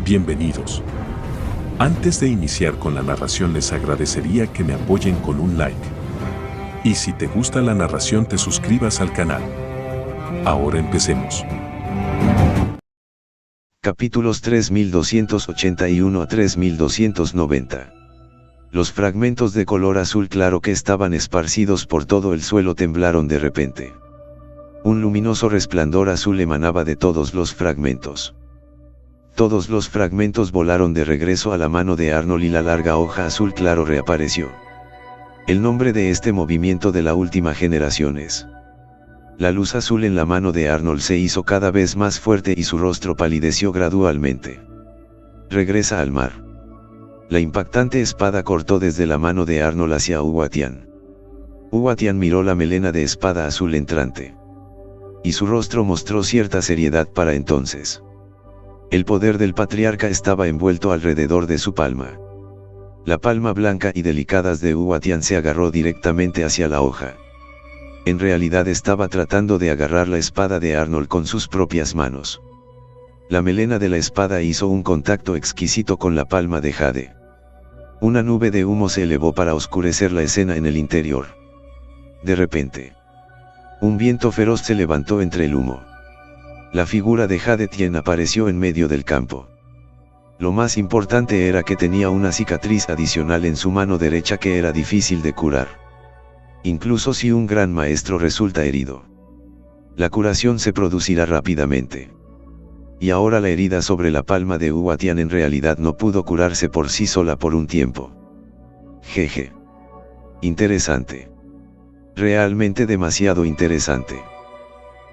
Bienvenidos. Antes de iniciar con la narración les agradecería que me apoyen con un like. Y si te gusta la narración te suscribas al canal. Ahora empecemos. Capítulos 3281 a 3290. Los fragmentos de color azul claro que estaban esparcidos por todo el suelo temblaron de repente. Un luminoso resplandor azul emanaba de todos los fragmentos. Todos los fragmentos volaron de regreso a la mano de Arnold y la larga hoja azul claro reapareció. El nombre de este movimiento de la última generación es. La luz azul en la mano de Arnold se hizo cada vez más fuerte y su rostro palideció gradualmente. Regresa al mar. La impactante espada cortó desde la mano de Arnold hacia Uwatian. Uwatian miró la melena de espada azul entrante. Y su rostro mostró cierta seriedad para entonces. El poder del patriarca estaba envuelto alrededor de su palma. La palma blanca y delicadas de Uwatian se agarró directamente hacia la hoja. En realidad estaba tratando de agarrar la espada de Arnold con sus propias manos. La melena de la espada hizo un contacto exquisito con la palma de Jade. Una nube de humo se elevó para oscurecer la escena en el interior. De repente, un viento feroz se levantó entre el humo. La figura de Jade Tien apareció en medio del campo. Lo más importante era que tenía una cicatriz adicional en su mano derecha que era difícil de curar. Incluso si un gran maestro resulta herido, la curación se producirá rápidamente. Y ahora la herida sobre la palma de Uwatian en realidad no pudo curarse por sí sola por un tiempo. Jeje. Interesante. Realmente demasiado interesante.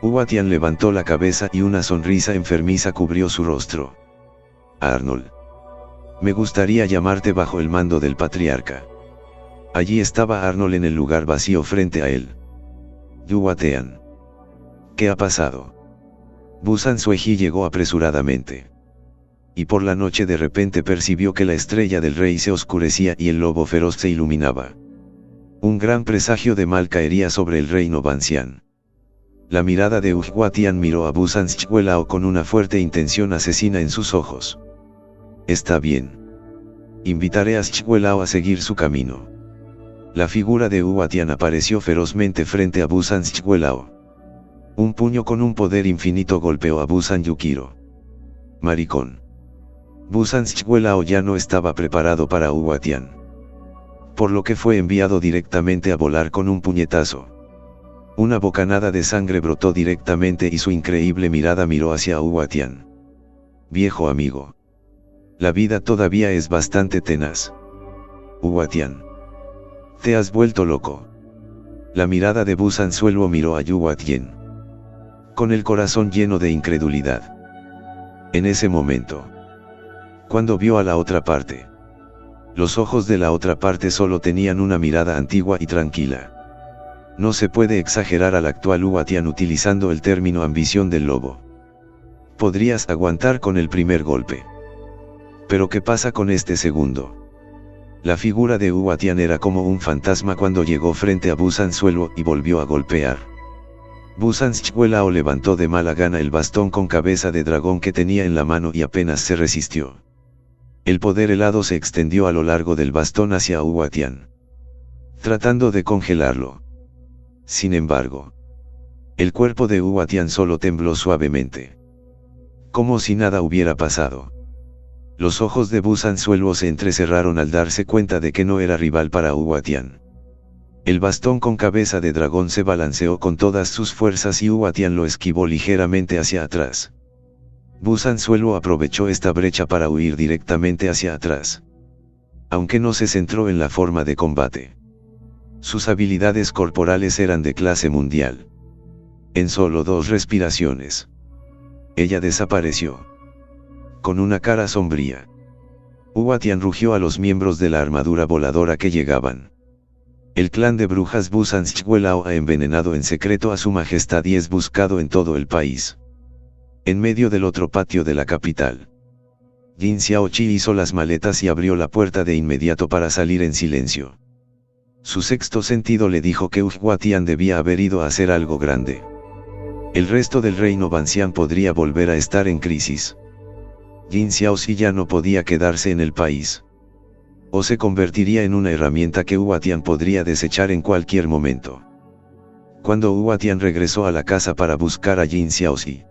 Uwatian levantó la cabeza y una sonrisa enfermiza cubrió su rostro. Arnold. Me gustaría llamarte bajo el mando del patriarca. Allí estaba Arnold en el lugar vacío frente a él. Uwatian. ¿Qué ha pasado? Busan Sueji llegó apresuradamente. Y por la noche de repente percibió que la estrella del rey se oscurecía y el lobo feroz se iluminaba. Un gran presagio de mal caería sobre el reino Banxian. La mirada de Uwatian miró a Busan Schwelao con una fuerte intención asesina en sus ojos. Está bien. Invitaré a Schwelao a seguir su camino. La figura de Uwatian apareció ferozmente frente a Busan Schwelao. Un puño con un poder infinito golpeó a Busan Yukiro. Maricón. Busan Schwelao ya no estaba preparado para Uwatian. Por lo que fue enviado directamente a volar con un puñetazo. Una bocanada de sangre brotó directamente y su increíble mirada miró hacia Uwatian. Viejo amigo. La vida todavía es bastante tenaz. Uwatian. Te has vuelto loco. La mirada de Busan Suelvo miró a Uwatian. Con el corazón lleno de incredulidad. En ese momento. Cuando vio a la otra parte. Los ojos de la otra parte solo tenían una mirada antigua y tranquila. No se puede exagerar al actual Uwatian utilizando el término ambición del lobo. Podrías aguantar con el primer golpe. Pero ¿qué pasa con este segundo? La figura de Uwatian era como un fantasma cuando llegó frente a Busan Suelvo y volvió a golpear. Busan Schwelao levantó de mala gana el bastón con cabeza de dragón que tenía en la mano y apenas se resistió. El poder helado se extendió a lo largo del bastón hacia Uwatian, tratando de congelarlo. Sin embargo, el cuerpo de Uwatian solo tembló suavemente. Como si nada hubiera pasado. Los ojos de Busan Suelvo se entrecerraron al darse cuenta de que no era rival para Uwatian. El bastón con cabeza de dragón se balanceó con todas sus fuerzas y Uwatian lo esquivó ligeramente hacia atrás. Busan Suelvo aprovechó esta brecha para huir directamente hacia atrás. Aunque no se centró en la forma de combate. Sus habilidades corporales eran de clase mundial. En solo 2 respiraciones. Ella desapareció. Con una cara sombría. Uwatian rugió a los miembros de la armadura voladora que llegaban. El clan de brujas Busan Schwelao ha envenenado en secreto a su majestad y es buscado en todo el país. En medio del otro patio de la capital. Jin Xiaoqi hizo las maletas y abrió la puerta de inmediato para salir en silencio. Su sexto sentido le dijo que Uwatian debía haber ido a hacer algo grande. El resto del reino Banxian podría volver a estar en crisis. Jin Xiaoxi ya no podía quedarse en el país. O se convertiría en una herramienta que Hua Tian podría desechar en cualquier momento. Cuando Hua Tian regresó a la casa para buscar a Jin Xiaoxi,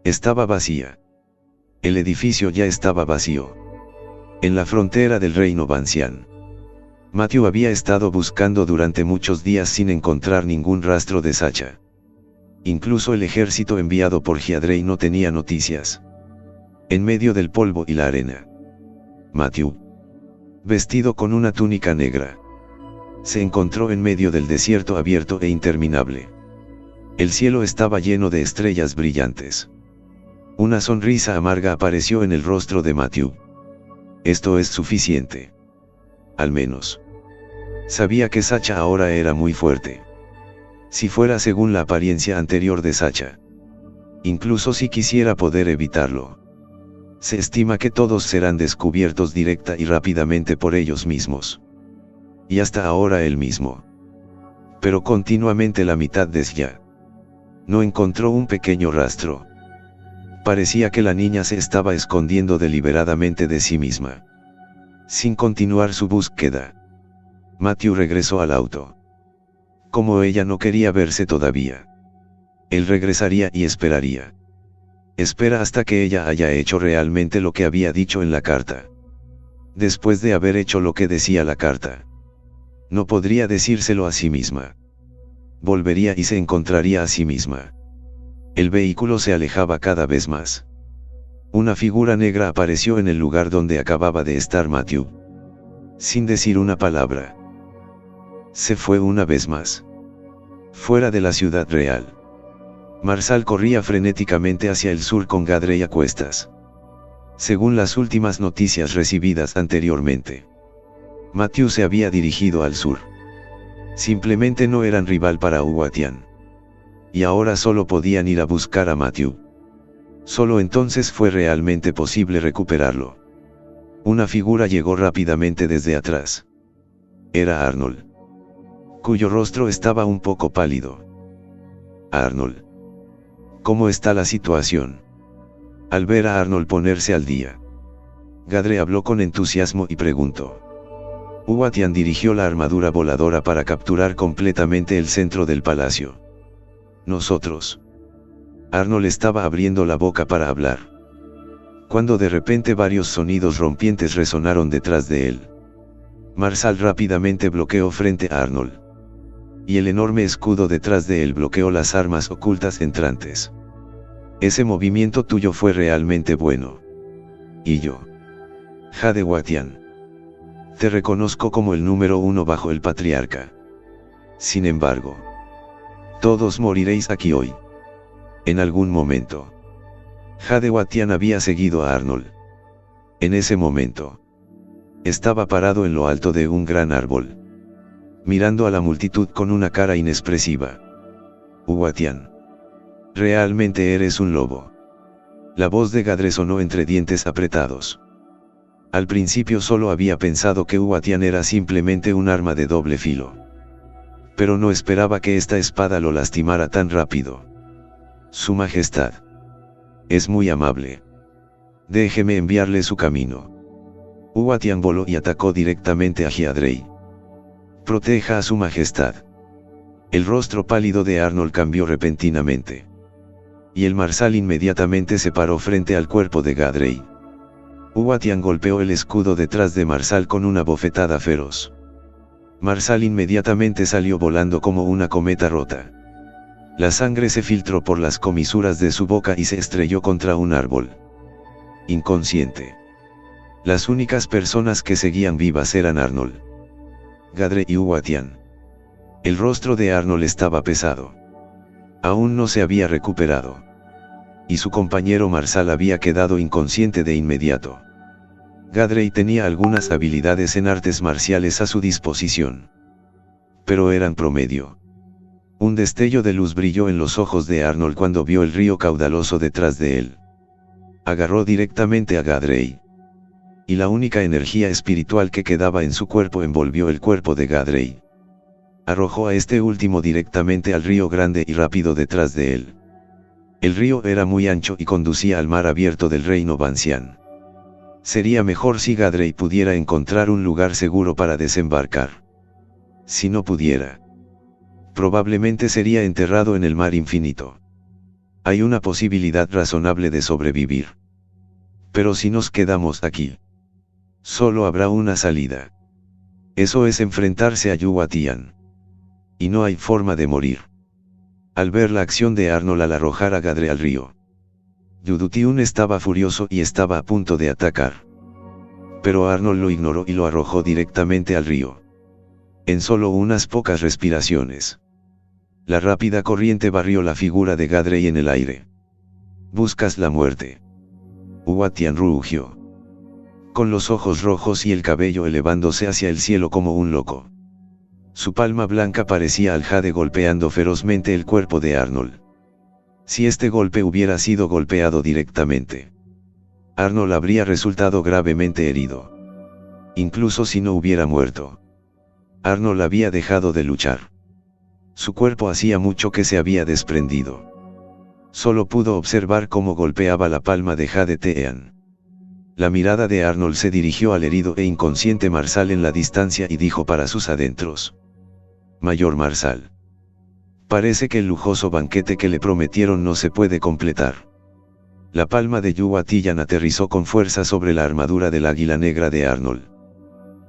estaba vacía. El edificio ya estaba vacío. En la frontera del reino Banxian, Matthew había estado buscando durante muchos días sin encontrar ningún rastro de Sacha. Incluso el ejército enviado por Hiadrei no tenía noticias. En medio del polvo y la arena, Matthew, vestido con una túnica negra, se encontró en medio del desierto abierto e interminable. El cielo estaba lleno de estrellas brillantes. Una sonrisa amarga apareció en el rostro de Matthew. Esto es suficiente. Al menos. Sabía que Sacha ahora era muy fuerte. Si fuera según la apariencia anterior de Sacha. Incluso si quisiera poder evitarlo. Se estima que todos serán descubiertos directa y rápidamente por ellos mismos. Y hasta ahora él mismo. Pero continuamente la mitad desya. No encontró un pequeño rastro. Parecía que la niña se estaba escondiendo deliberadamente de sí misma. Sin continuar su búsqueda, Matthew regresó al auto. Como ella no quería verse todavía, él regresaría y esperaría. Espera hasta que ella haya hecho realmente lo que había dicho en la carta. Después de haber hecho lo que decía la carta, no podría decírselo a sí misma. Volvería y se encontraría a sí misma. El vehículo se alejaba cada vez más. Una figura negra apareció en el lugar donde acababa de estar Matthew. Sin decir una palabra. Se fue una vez más. Fuera de la ciudad real. Marsal corría frenéticamente hacia el sur con Gadrei a cuestas. Según las últimas noticias recibidas anteriormente, Matthew se había dirigido al sur. Simplemente no eran rival para Hua Tian. Y ahora solo podían ir a buscar a Matthew. Solo entonces fue realmente posible recuperarlo. Una figura llegó rápidamente desde atrás. Era Arnold, cuyo rostro estaba un poco pálido. Arnold. ¿Cómo está la situación? Al ver a Arnold ponerse al día, Gadrei habló con entusiasmo y preguntó. Hua Tian dirigió la armadura voladora para capturar completamente el centro del palacio. Nosotros. Arnold estaba abriendo la boca para hablar, cuando de repente varios sonidos rompientes resonaron detrás de él. Marsal rápidamente bloqueó frente a Arnold. Y el enorme escudo detrás de él bloqueó las armas ocultas entrantes. Ese movimiento tuyo fue realmente bueno. Y yo, Jade Hua Tian, te reconozco como el número 1 bajo el patriarca. Sin embargo, todos moriréis aquí hoy. En algún momento, Jade Hua Tian había seguido a Arnold. En ese momento, estaba parado en lo alto de un gran árbol, mirando a la multitud con una cara inexpresiva. Hua Tian, realmente eres un lobo. La voz de Gadrei sonó entre dientes apretados. Al principio solo había pensado que Hua Tian era simplemente un arma de doble filo. Pero no esperaba que esta espada lo lastimara tan rápido. Su Majestad es muy amable. Déjeme enviarle su camino. Hua Tian voló y atacó directamente a Hiadrei. Proteja a su Majestad. El rostro pálido de Arnold cambió repentinamente. Y el Marsal inmediatamente se paró frente al cuerpo de Gadrei. Hua Tian golpeó el escudo detrás de Marsal con una bofetada feroz. Marsal inmediatamente salió volando como una cometa rota. La sangre se filtró por las comisuras de su boca y se estrelló contra un árbol. Inconsciente. Las únicas personas que seguían vivas eran Arnold, Gadrei y Hua Tian. El rostro de Arnold estaba pesado. Aún no se había recuperado. Y su compañero Marsal había quedado inconsciente de inmediato. Gadrei tenía algunas habilidades en artes marciales a su disposición. Pero eran promedio. Un destello de luz brilló en los ojos de Arnold cuando vio el río caudaloso detrás de él. Agarró directamente a Gadrei. Y la única energía espiritual que quedaba en su cuerpo envolvió el cuerpo de Gadrei. Arrojó a este último directamente al río grande y rápido detrás de él. El río era muy ancho y conducía al mar abierto del reino Bancián. Sería mejor si Gadrei pudiera encontrar un lugar seguro para desembarcar. Si no pudiera, probablemente sería enterrado en el mar infinito. Hay una posibilidad razonable de sobrevivir. Pero si nos quedamos aquí, solo habrá una salida. Eso es enfrentarse a Yuwatian. Y no hay forma de morir. Al ver la acción de Arnold al arrojar a Gadrei al río, Yudutiun estaba furioso y estaba a punto de atacar. Pero Arnold lo ignoró y lo arrojó directamente al río. En solo unas pocas respiraciones, la rápida corriente barrió la figura de Gadrei en el aire. «¿Buscas la muerte?», Uwatian rugió, con los ojos rojos y el cabello elevándose hacia el cielo como un loco. Su palma blanca parecía al jade golpeando ferozmente el cuerpo de Arnold. Si este golpe hubiera sido golpeado directamente, Arnold habría resultado gravemente herido. Incluso si no hubiera muerto, Arnold había dejado de luchar. Su cuerpo hacía mucho que se había desprendido. Solo pudo observar cómo golpeaba la palma de Jade Teean. La mirada de Arnold se dirigió al herido e inconsciente Marsal en la distancia y dijo para sus adentros: «Mayor Marsal, parece que el lujoso banquete que le prometieron no se puede completar». La palma de Yuwatian aterrizó con fuerza sobre la armadura del águila negra de Arnold.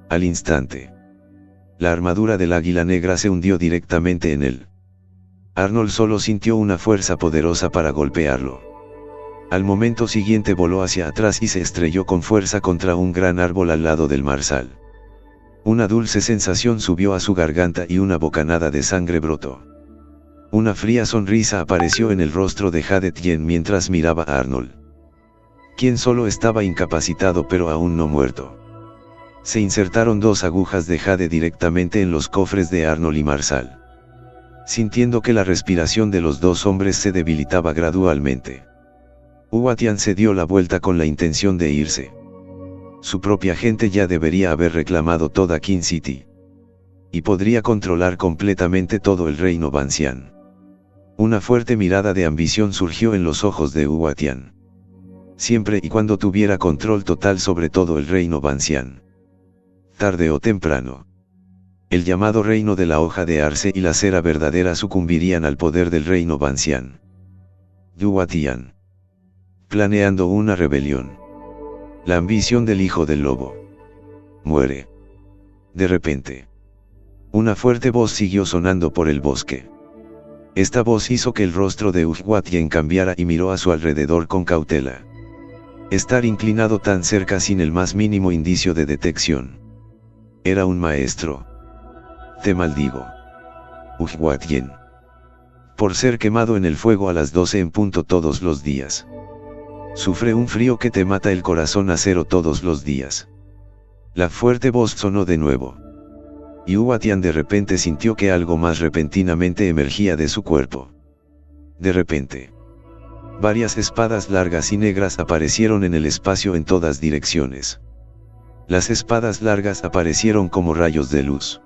Al instante, la armadura del águila negra se hundió directamente en él. Arnold solo sintió una fuerza poderosa para golpearlo. Al momento siguiente voló hacia atrás y se estrelló con fuerza contra un gran árbol al lado del Marsal. Una dulce sensación subió a su garganta y una bocanada de sangre brotó. Una fría sonrisa apareció en el rostro de Jade Tien mientras miraba a Arnold, quien solo estaba incapacitado pero aún no muerto. Se insertaron 2 agujas de jade directamente en los cofres de Arnold y Marsal. Sintiendo que la respiración de los 2 hombres se debilitaba gradualmente, Uwatian se dio la vuelta con la intención de irse. Su propia gente ya debería haber reclamado toda King City, y podría controlar completamente todo el reino Bancián. Una fuerte mirada de ambición surgió en los ojos de Uwatian. Siempre y cuando tuviera control total sobre todo el reino Bancián, tarde o temprano, el llamado reino de la hoja de arce y la cera verdadera sucumbirían al poder del reino Bancián. Yuwatian, planeando una rebelión. La ambición del hijo del lobo. Muere. De repente, una fuerte voz siguió sonando por el bosque. Esta voz hizo que el rostro de Uwatian cambiara y miró a su alrededor con cautela. Estar inclinado tan cerca sin el más mínimo indicio de detección. Era un maestro. Te maldigo, Uwatian, por ser quemado en el fuego a las 12 en punto todos los días. Sufre un frío que te mata el corazón a cero todos los días. La fuerte voz sonó de nuevo. Y Uwatian de repente sintió que algo más repentinamente emergía de su cuerpo. De repente, varias espadas largas y negras aparecieron en el espacio en todas direcciones. Las espadas largas aparecieron como rayos de luz,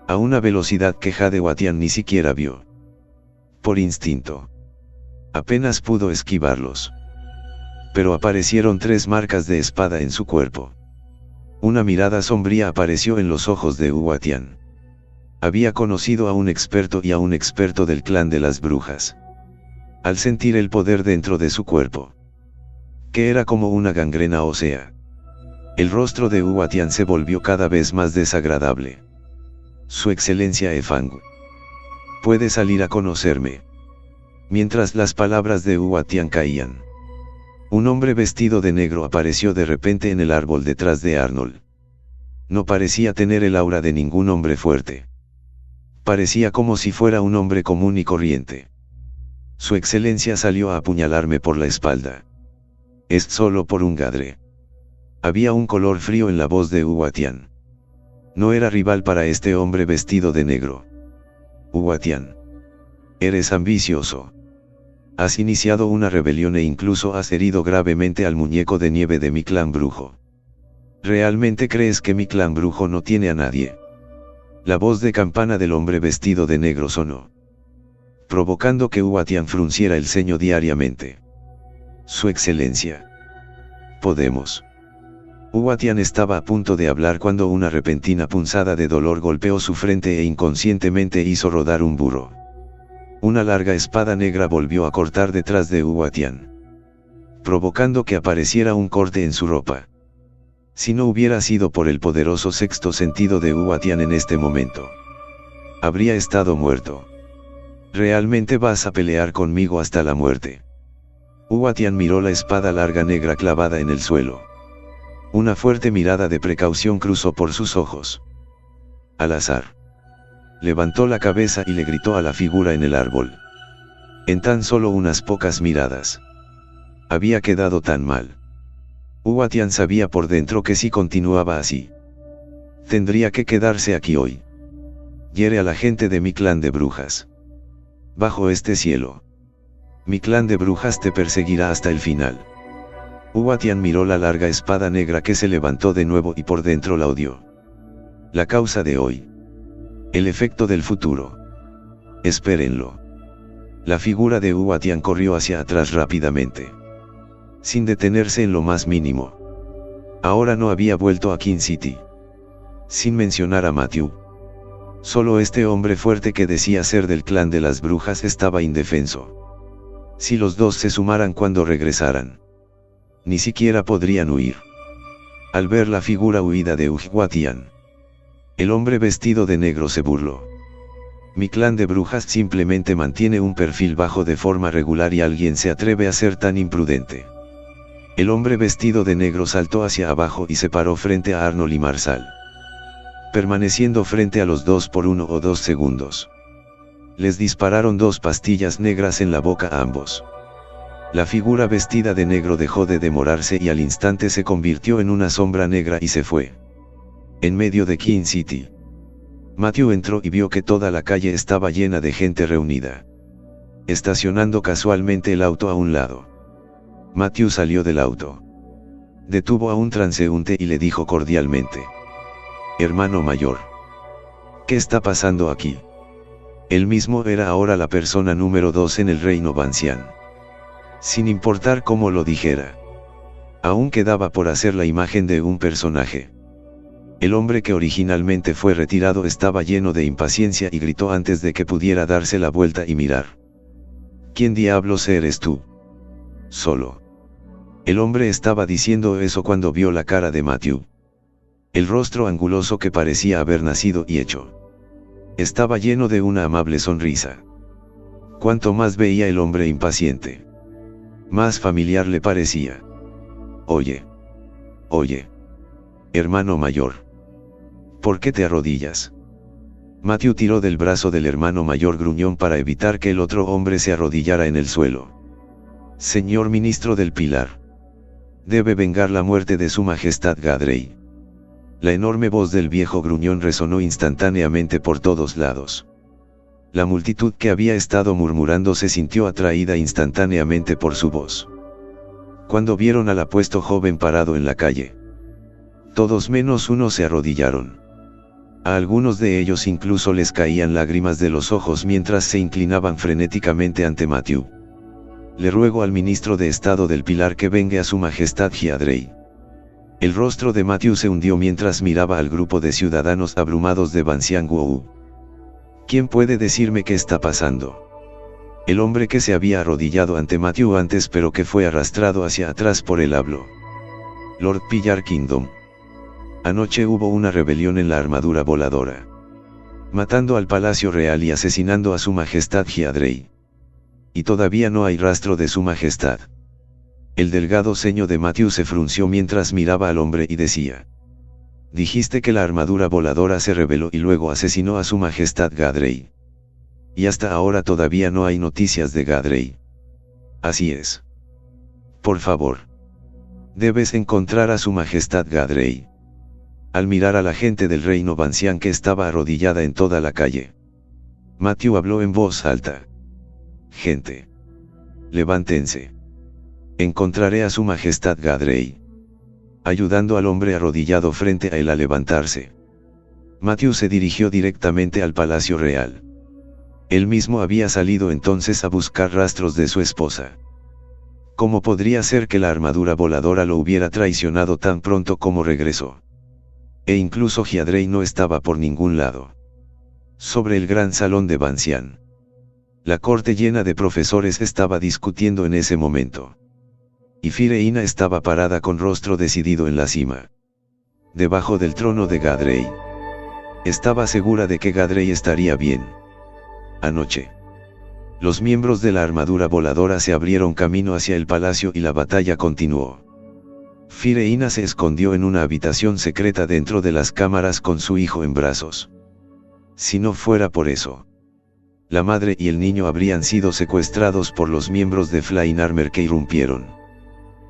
a una velocidad que Jade Uwatian ni siquiera vio. Por instinto, apenas pudo esquivarlos. Pero aparecieron 3 marcas de espada en su cuerpo. Una mirada sombría apareció en los ojos de Uwatian. Había conocido a un experto y a un experto del clan de las brujas. Al sentir el poder dentro de su cuerpo, que era como una gangrena ósea, el rostro de Uwatian se volvió cada vez más desagradable. Su excelencia Efang, puede salir a conocerme. Mientras las palabras de Uwatian caían, un hombre vestido de negro apareció de repente en el árbol detrás de Arnold. No parecía tener el aura de ningún hombre fuerte. Parecía como si fuera un hombre común y corriente. Su excelencia salió a apuñalarme por la espalda. Es solo por un gadre. Había un color frío en la voz de Uwatian. No era rival para este hombre vestido de negro. Uwatian, eres ambicioso. Has iniciado una rebelión e incluso has herido gravemente al muñeco de nieve de mi clan brujo. ¿Realmente crees que mi clan brujo no tiene a nadie? La voz de campana del hombre vestido de negro sonó. provocando que Huatian frunciera el ceño diariamente. Su excelencia. Podemos. Huatian estaba a punto de hablar cuando una repentina punzada de dolor golpeó su frente e inconscientemente hizo rodar un burro. Una larga espada negra volvió a cortar detrás de Huatian, provocando que apareciera un corte en su ropa. Si no hubiera sido por el poderoso sexto sentido de Huatian en este momento, habría estado muerto. ¿Realmente vas a pelear conmigo hasta la muerte? Huatian miró la espada larga negra clavada en el suelo. Una fuerte mirada de precaución cruzó por sus ojos. Al azar. Levantó la cabeza y le gritó a la figura en el árbol. En tan solo unas pocas miradas. Había quedado tan mal. Huatian sabía por dentro que si continuaba así, tendría que quedarse aquí hoy. Hiere a la gente de mi clan de brujas. Bajo este cielo, mi clan de brujas te perseguirá hasta el final. Huatian miró la larga espada negra que se levantó de nuevo y por dentro la odió. La causa de hoy. El efecto del futuro. Espérenlo. La figura de Huatian corrió hacia atrás rápidamente, sin detenerse en lo más mínimo. Ahora no había vuelto a King City. Sin mencionar a Matthew. Solo este hombre fuerte que decía ser del clan de las brujas estaba indefenso. Si los dos se sumaran cuando regresaran, ni siquiera podrían huir. Al ver la figura huida de Huatian, el hombre vestido de negro se burló. Mi clan de brujas simplemente mantiene un perfil bajo de forma regular y alguien se atreve a ser tan imprudente. El hombre vestido de negro saltó hacia abajo y se paró frente a Arnold y Marsal, permaneciendo frente a los dos por 1 o 2 segundos. Les dispararon 2 pastillas negras en la boca a ambos. La figura vestida de negro dejó de demorarse y al instante se convirtió en una sombra negra y se fue. En medio de King City, Matthew entró y vio que toda la calle estaba llena de gente reunida, estacionando casualmente el auto a un lado. Matthew salió del auto, detuvo a un transeúnte y le dijo cordialmente: hermano mayor, ¿qué está pasando aquí? Él mismo era ahora la persona número 2 en el reino Bancian. Sin importar cómo lo dijera, aún quedaba por hacer la imagen de un personaje. El hombre que originalmente fue retirado estaba lleno de impaciencia y gritó antes de que pudiera darse la vuelta y mirar. ¿Quién diablos eres tú? Solo. El hombre estaba diciendo eso cuando vio la cara de Matthew. El rostro anguloso que parecía haber nacido y hecho. Estaba lleno de una amable sonrisa. Cuanto más veía el hombre impaciente, más familiar le parecía. Oye, hermano mayor, ¿por qué te arrodillas? Matthew tiró del brazo del hermano mayor gruñón para evitar que el otro hombre se arrodillara en el suelo. Señor ministro del Pilar, debe vengar la muerte de su majestad Gadrei. La enorme voz del viejo gruñón resonó instantáneamente por todos lados. La multitud que había estado murmurando se sintió atraída instantáneamente por su voz. Cuando vieron al apuesto joven parado en la calle, todos menos uno se arrodillaron. A algunos de ellos incluso les caían lágrimas de los ojos mientras se inclinaban frenéticamente ante Matthew. Le ruego al ministro de Estado del Pilar que vengue a su majestad Gadrei. El rostro de Matthew se hundió mientras miraba al grupo de ciudadanos abrumados de Bancian-Guo. ¿Quién puede decirme qué está pasando? El hombre que se había arrodillado ante Matthew antes pero que fue arrastrado hacia atrás por el habló. Lord Pillar Kingdom. Anoche hubo una rebelión en la armadura voladora, matando al Palacio Real y asesinando a su majestad Gadrei. Y todavía no hay rastro de su majestad. El delgado ceño de Matthew se frunció mientras miraba al hombre y decía: dijiste que la armadura voladora se rebeló y luego asesinó a su majestad Gadrei. Y hasta ahora todavía no hay noticias de Gadrei. Así es. Por favor. Debes encontrar a su majestad Gadrei. Al mirar a la gente del reino Bancian que estaba arrodillada en toda la calle, Matthew habló en voz alta: gente, levántense. Encontraré a su majestad Gadrei. Ayudando al hombre arrodillado frente a él a levantarse, Matthew se dirigió directamente al Palacio Real. Él mismo había salido entonces a buscar rastros de su esposa. ¿Cómo podría ser que la armadura voladora lo hubiera traicionado tan pronto como regresó? E incluso Hyadrei no estaba por ningún lado. Sobre el gran salón de Bancián. La corte llena de profesores estaba discutiendo en ese momento. Y Fireina estaba parada con rostro decidido en la cima. Debajo del trono de Gadrei. Estaba segura de que Gadrei estaría bien. Anoche. Los miembros de la armadura voladora se abrieron camino hacia el palacio y la batalla continuó. Fireina se escondió en una habitación secreta dentro de las cámaras con su hijo en brazos. Si no fuera por eso, la madre y el niño habrían sido secuestrados por los miembros de Flying Armor que irrumpieron.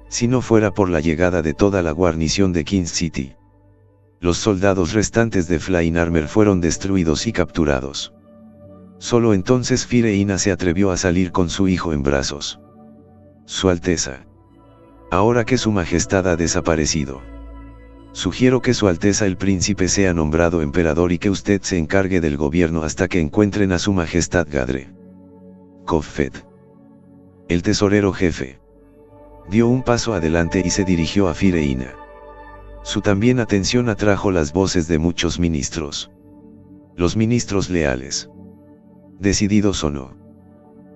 Si no fuera por la llegada de toda la guarnición de King's City, los soldados restantes de Flying Armor fueron destruidos y capturados. Solo entonces Fireina se atrevió a salir con su hijo en brazos. Su Alteza. Ahora que su majestad ha desaparecido, sugiero que su Alteza el príncipe sea nombrado emperador y que usted se encargue del gobierno hasta que encuentren a su majestad Gadre. Koffet, el tesorero jefe, dio un paso adelante y se dirigió a Fireina. Su también atención atrajo las voces de muchos ministros. Los ministros leales, decididos o no,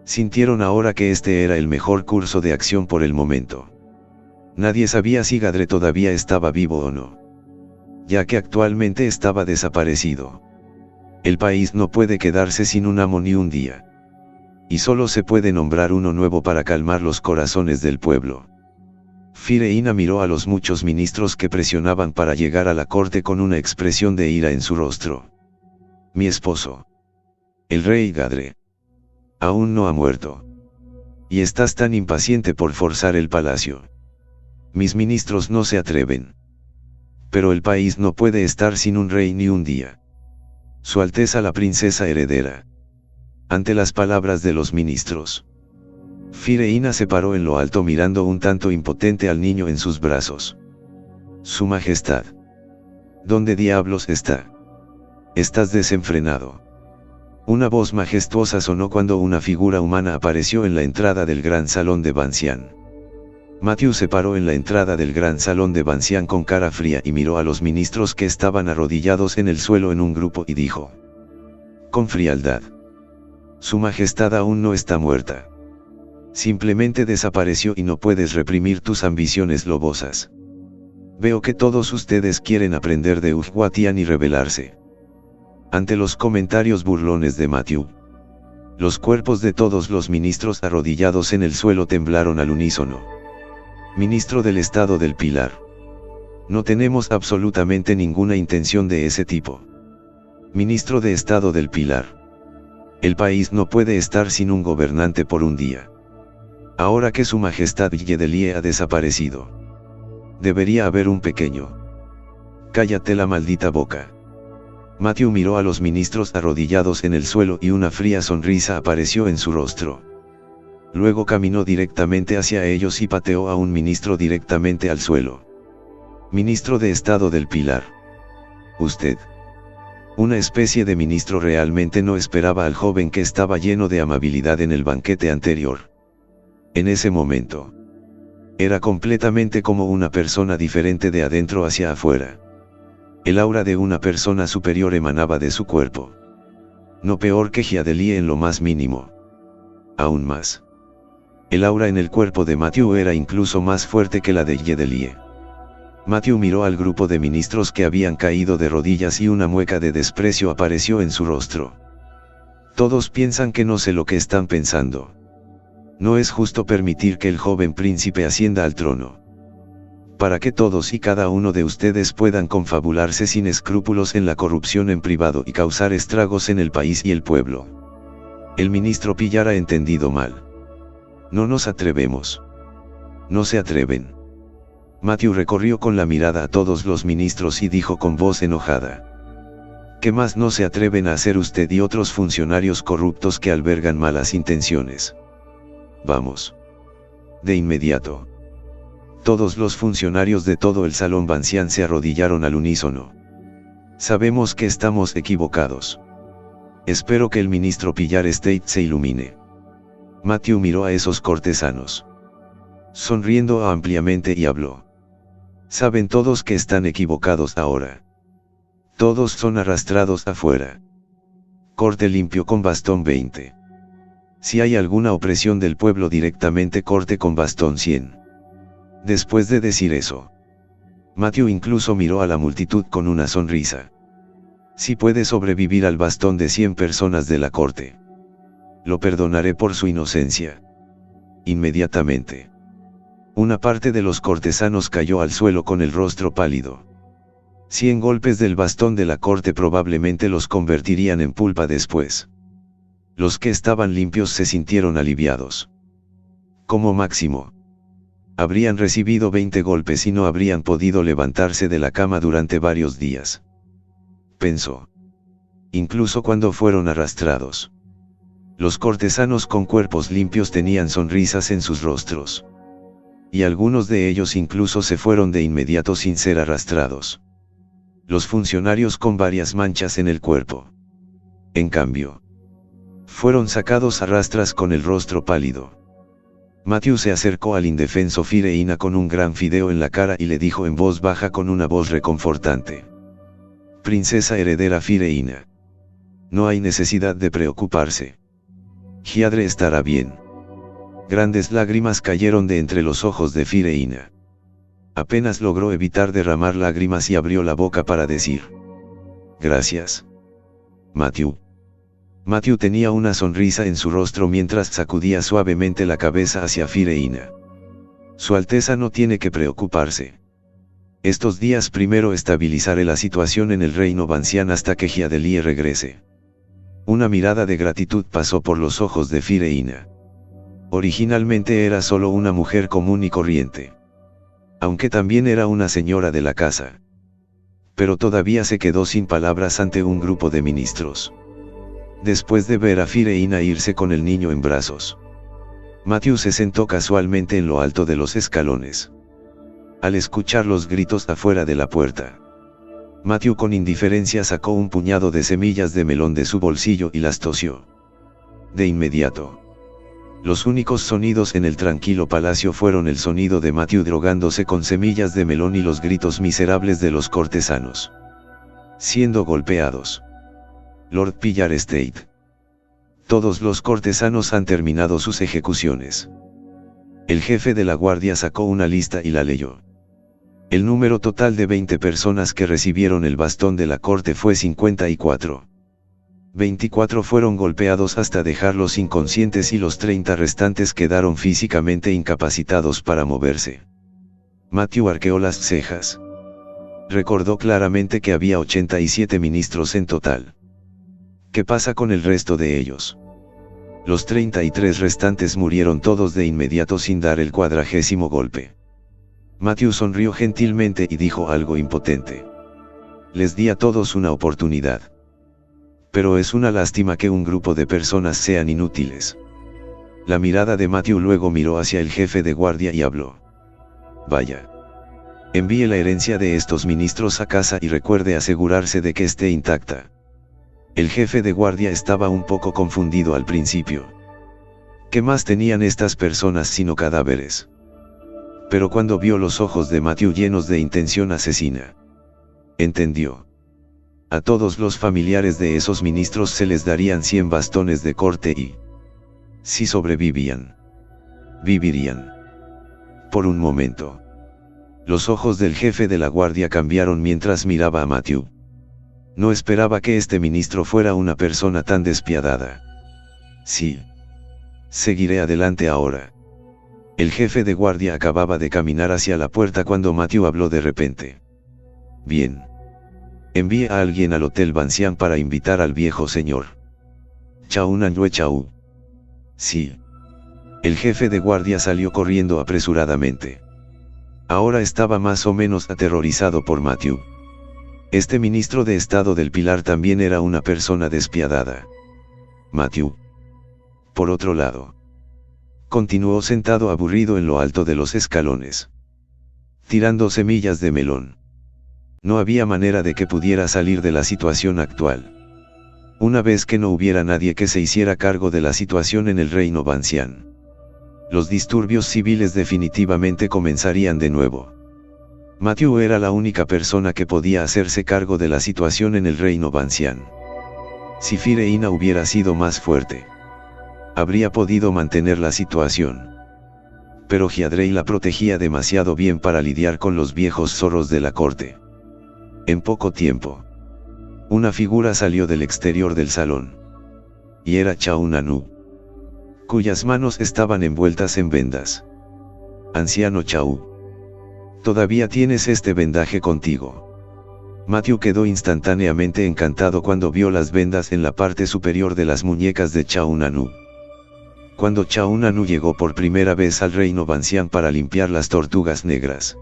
sintieron ahora que este era el mejor curso de acción por el momento. Nadie sabía si Gadre todavía estaba vivo o no, ya que actualmente estaba desaparecido. El país no puede quedarse sin un amo ni un día. Y solo se puede nombrar uno nuevo para calmar los corazones del pueblo. Fireina miró a los muchos ministros que presionaban para llegar a la corte con una expresión de ira en su rostro. Mi esposo, el rey Gadre, aún no ha muerto. Y estás tan impaciente por forzar el palacio. Mis ministros no se atreven. Pero el país no puede estar sin un rey ni un día. Su Alteza la princesa heredera. Ante las palabras de los ministros, Fireina se paró en lo alto mirando un tanto impotente al niño en sus brazos. Su majestad. ¿Dónde diablos está? Estás desenfrenado. Una voz majestuosa sonó cuando una figura humana apareció en la entrada del gran salón de Bancián. Matthew se paró en la entrada del gran salón de Bancián con cara fría y miró a los ministros que estaban arrodillados en el suelo en un grupo y dijo, con frialdad: Su majestad aún no está muerta. Simplemente desapareció y no puedes reprimir tus ambiciones lobosas. Veo que todos ustedes quieren aprender de Ufwatian y rebelarse. Ante los comentarios burlones de Matthew, los cuerpos de todos los ministros arrodillados en el suelo temblaron al unísono. Ministro del Estado del Pilar. No tenemos absolutamente ninguna intención de ese tipo. Ministro de Estado del Pilar. El país no puede estar sin un gobernante por un día. Ahora que su majestad Yedelie ha desaparecido, debería haber un pequeño. Cállate la maldita boca. Matthew miró a los ministros arrodillados en el suelo y una fría sonrisa apareció en su rostro. Luego caminó directamente hacia ellos y pateó a un ministro directamente al suelo. Ministro de Estado del Pilar. Usted. Una especie de ministro realmente no esperaba al joven que estaba lleno de amabilidad en el banquete anterior. En ese momento, era completamente como una persona diferente de adentro hacia afuera. El aura de una persona superior emanaba de su cuerpo. No peor que Hyadeli en lo más mínimo. Aún más. El aura en el cuerpo de Matthew era incluso más fuerte que la de Yedelie. Matthew miró al grupo de ministros que habían caído de rodillas y una mueca de desprecio apareció en su rostro. Todos piensan que no sé lo que están pensando. No es justo permitir que el joven príncipe ascienda al trono. Para que todos y cada uno de ustedes puedan confabularse sin escrúpulos en la corrupción en privado y causar estragos en el país y el pueblo. El ministro Pillar ha entendido mal. No nos atrevemos. No se atreven. Matthew recorrió con la mirada a todos los ministros y dijo con voz enojada: ¿Qué más no se atreven a hacer usted y otros funcionarios corruptos que albergan malas intenciones? Vamos. De inmediato. Todos los funcionarios de todo el salón Bancián se arrodillaron al unísono. Sabemos que estamos equivocados. Espero que el ministro Pillar State se ilumine. Matthew miró a esos cortesanos, sonriendo ampliamente y habló. Saben todos que están equivocados ahora. Todos son arrastrados afuera. Corte limpio con bastón 20. Si hay alguna opresión del pueblo directamente corte con bastón 100. Después de decir eso, Matthew incluso miró a la multitud con una sonrisa. Si puede sobrevivir al bastón de 100 personas de la corte, lo perdonaré por su inocencia. Inmediatamente, una parte de los cortesanos cayó al suelo con el rostro pálido. 100 golpes del bastón de la corte probablemente los convertirían en pulpa después. Los que estaban limpios se sintieron aliviados. Como máximo, habrían recibido 20 golpes y no habrían podido levantarse de la cama durante varios días. Pensó. Incluso cuando fueron arrastrados, los cortesanos con cuerpos limpios tenían sonrisas en sus rostros. Y algunos de ellos incluso se fueron de inmediato sin ser arrastrados. Los funcionarios con varias manchas en el cuerpo, en cambio, fueron sacados a rastras con el rostro pálido. Matthew se acercó al indefenso Fireina con un gran fideo en la cara y le dijo en voz baja con una voz reconfortante. Princesa heredera Fireina, no hay necesidad de preocuparse. Hiadre estará bien. Grandes lágrimas cayeron de entre los ojos de Fireina. Apenas logró evitar derramar lágrimas y abrió la boca para decir: Gracias, Matthew. Matthew tenía una sonrisa en su rostro mientras sacudía suavemente la cabeza hacia Fireina. Su Alteza no tiene que preocuparse. Estos días primero estabilizaré la situación en el reino Bancián hasta que Hyadalia regrese. Una mirada de gratitud pasó por los ojos de Fireina. Originalmente era solo una mujer común y corriente, aunque también era una señora de la casa. Pero todavía se quedó sin palabras ante un grupo de ministros. Después de ver a Fireina irse con el niño en brazos, Matthew se sentó casualmente en lo alto de los escalones. Al escuchar los gritos afuera de la puerta, Matthew con indiferencia sacó un puñado de semillas de melón de su bolsillo y las tosió. De inmediato, los únicos sonidos en el tranquilo palacio fueron el sonido de Matthew drogándose con semillas de melón y los gritos miserables de los cortesanos siendo golpeados. Lord Pillar State. Todos los cortesanos han terminado sus ejecuciones. El jefe de la guardia sacó una lista y la leyó. El número total de 20 personas que recibieron el bastón de la corte fue 54. 24 fueron golpeados hasta dejarlos inconscientes y los 30 restantes quedaron físicamente incapacitados para moverse. Matthew arqueó las cejas. Recordó claramente que había 87 ministros en total. ¿Qué pasa con el resto de ellos? Los 33 restantes murieron todos de inmediato sin dar el 40º golpe. Matthew sonrió gentilmente y dijo algo impotente. Les di a todos una oportunidad. Pero es una lástima que un grupo de personas sean inútiles. La mirada de Matthew luego miró hacia el jefe de guardia y habló. Vaya. Envíe la herencia de estos ministros a casa y recuerde asegurarse de que esté intacta. El jefe de guardia estaba un poco confundido al principio. ¿Qué más tenían estas personas sino cadáveres? Pero cuando vio los ojos de Matthew llenos de intención asesina, entendió. A todos los familiares de esos ministros se les darían 100 bastones de corte y, si sobrevivían, vivirían. Por un momento, los ojos del jefe de la guardia cambiaron mientras miraba a Matthew. No esperaba que este ministro fuera una persona tan despiadada. Sí. Seguiré adelante ahora. El jefe de guardia acababa de caminar hacia la puerta cuando Matthew habló de repente. Bien. Envíe a alguien al Hotel Bancián para invitar al viejo señor. Chau Nanjue Chau. Sí. El jefe de guardia salió corriendo apresuradamente. Ahora estaba más o menos aterrorizado por Matthew. Este ministro de Estado del Pilar también era una persona despiadada. Matthew, por otro lado, continuó sentado aburrido en lo alto de los escalones, tirando semillas de melón. No había manera de que pudiera salir de la situación actual. Una vez que no hubiera nadie que se hiciera cargo de la situación en el reino Bancián, los disturbios civiles definitivamente comenzarían de nuevo. Matthew era la única persona que podía hacerse cargo de la situación en el reino Bancián. Si Fireina hubiera sido más fuerte, habría podido mantener la situación. Pero Hiadrei la protegía demasiado bien para lidiar con los viejos zorros de la corte. En poco tiempo, una figura salió del exterior del salón. Y era Chaunanu, cuyas manos estaban envueltas en vendas. Anciano Chau, ¿todavía tienes este vendaje contigo? Matthew quedó instantáneamente encantado cuando vio las vendas en la parte superior de las muñecas de Chaunanu. Cuando Chaunanu llegó por primera vez al reino Bancián para limpiar las tortugas negras,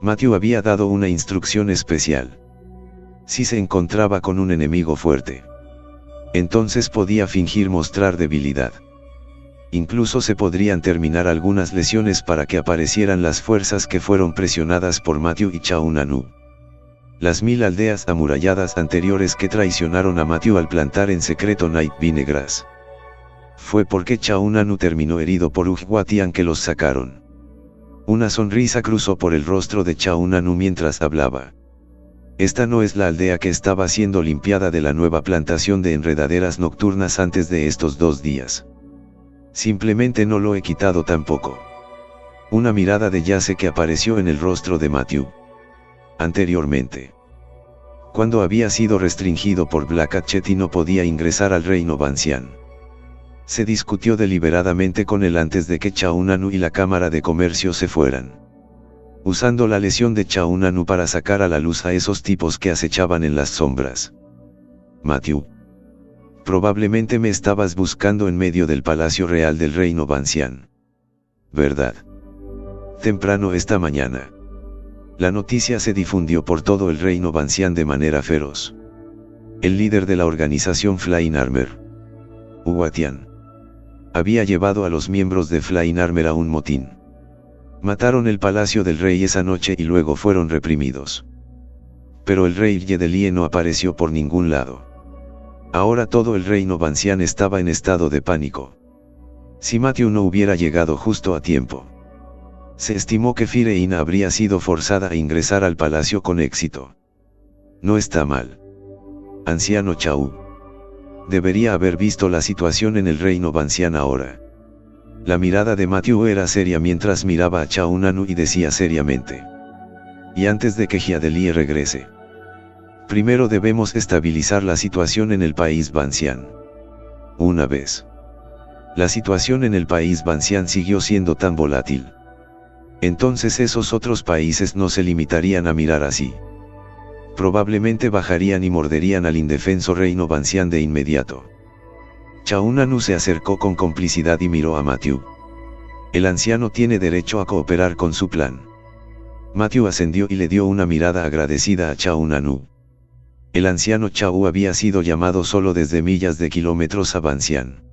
Matthew había dado una instrucción especial. Si se encontraba con un enemigo fuerte, entonces podía fingir mostrar debilidad. Incluso se podrían terminar algunas lesiones para que aparecieran las fuerzas que fueron presionadas por Matthew y Chaunanu. Las 1000 aldeas amuralladas anteriores que traicionaron a Matthew al plantar en secreto Night Vinegras. Fue porque Chaunanu terminó herido por Ujwatian que los sacaron. Una sonrisa cruzó por el rostro de Chaunanu mientras hablaba. Esta no es la aldea que estaba siendo limpiada de la nueva plantación de enredaderas nocturnas antes de estos 2 días. Simplemente no lo he quitado tampoco. Una mirada de yace que apareció en el rostro de Matthew. Anteriormente, cuando había sido restringido por Black Hatchet y no podía ingresar al reino Bancián, se discutió deliberadamente con él antes de que Chaunanu y la Cámara de Comercio se fueran, usando la lesión de Chaunanu para sacar a la luz a esos tipos que acechaban en las sombras. Matthew, probablemente me estabas buscando en medio del Palacio Real del Reino Bancián, ¿verdad? Temprano esta mañana, la noticia se difundió por todo el Reino Bancián de manera feroz. El líder de la organización Flying Armor, Ujwatian, había llevado a los miembros de Flying Armor a un motín. Mataron el palacio del rey esa noche y luego fueron reprimidos. Pero el rey Yedelie no apareció por ningún lado. Ahora todo el reino Bancián estaba en estado de pánico. Si Matthew no hubiera llegado justo a tiempo, se estimó que Fireina habría sido forzada a ingresar al palacio con éxito. No está mal, anciano Chau. Debería haber visto la situación en el reino Bancián ahora. La mirada de Matthew era seria mientras miraba a Chaunanu y decía seriamente: y antes de que Hiadelie regrese, primero debemos estabilizar la situación en el país Bancián. Una vez la situación en el país Bancián siguió siendo tan volátil, entonces esos otros países no se limitarían a mirar así. Probablemente bajarían y morderían al indefenso reino Bancián de inmediato. Chaunanu se acercó con complicidad y miró a Matthew. El anciano tiene derecho a cooperar con su plan. Matthew ascendió y le dio una mirada agradecida a Chaunanu. El anciano Chau había sido llamado solo desde millas de kilómetros a Bancián.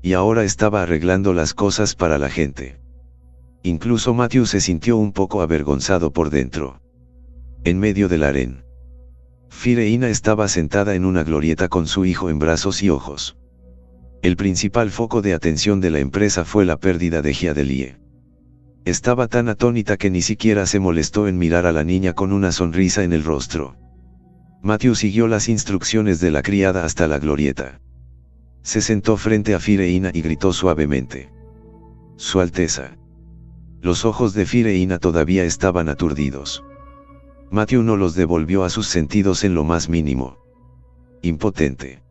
Y ahora estaba arreglando las cosas para la gente. Incluso Matthew se sintió un poco avergonzado por dentro. En medio del harén, Fireina estaba sentada en una glorieta con su hijo en brazos y ojos. El principal foco de atención de la empresa fue la pérdida de Hiadelie. Estaba tan atónita que ni siquiera se molestó en mirar a la niña con una sonrisa en el rostro. Matthew siguió las instrucciones de la criada hasta la glorieta. Se sentó frente a Fireina y gritó suavemente: Su Alteza. Los ojos de Fireina todavía estaban aturdidos. Matthew no los devolvió a sus sentidos en lo más mínimo. Impotente,